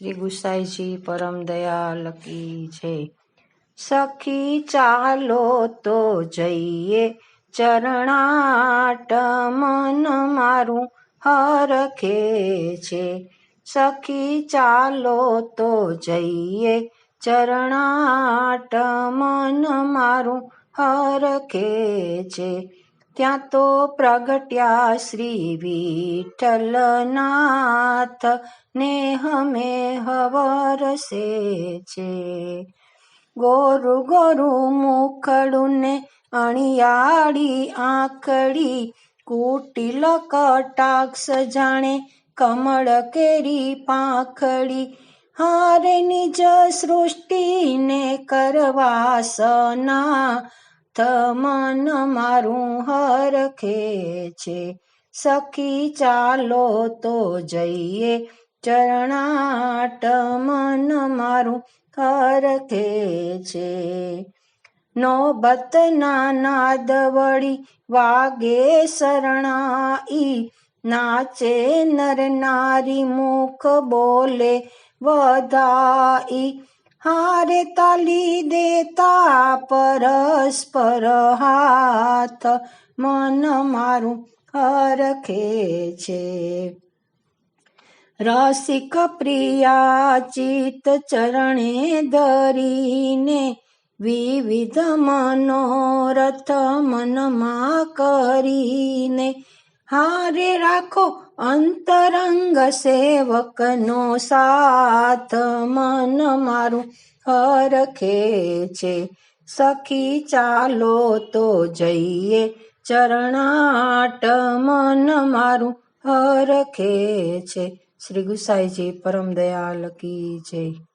શ્રી ગુસાઈજી પરમ દયાલ કી જય। સખી ચાલો તો જઈએ ચરણાટ, મન મારું હરખે છે। સખી ચાલો તો જઈએ ચરણાટ, મન મારું હરખે છે। ત્યાં તો પ્રગટ્યા શ્રી વિઠ્ઠલનાથ, નેહ મેહ વરસે છે। ગોરુ ગોરુ મુખડું ને અણિયાળી આંખડી, કુટિલ કટાક્ષ જાણે કમળ કેરી પાંખડી। હારે નિજ સૃષ્ટિને કરવા સનાથ, મન મારું હરખે છે। સખી ચાલો તો જઈએ ચરણાટ, મન મારું હરખે છે। નોબતના નાદ વળી વાગે શરણાઈ, નાચે નર નારી મુખ બોલે વધાઈ। હારે તાલી દેતા પરસ્પર હાથ, મન મારું હરખે છે। રસિક પ્રિયા ચિત્ત ચરણે ધરીને, વિવિધ મનોરથ મનમાં કરીને। હારે રાખો અંતરંગ સેવકનો સાથ, મન મારું હરખે છે। સખી ચાલો તો જઈએ ચરણાટ, મન મારું હરખે છે। શ્રી ગુસાઈજી પરમ દયાલ કી જય।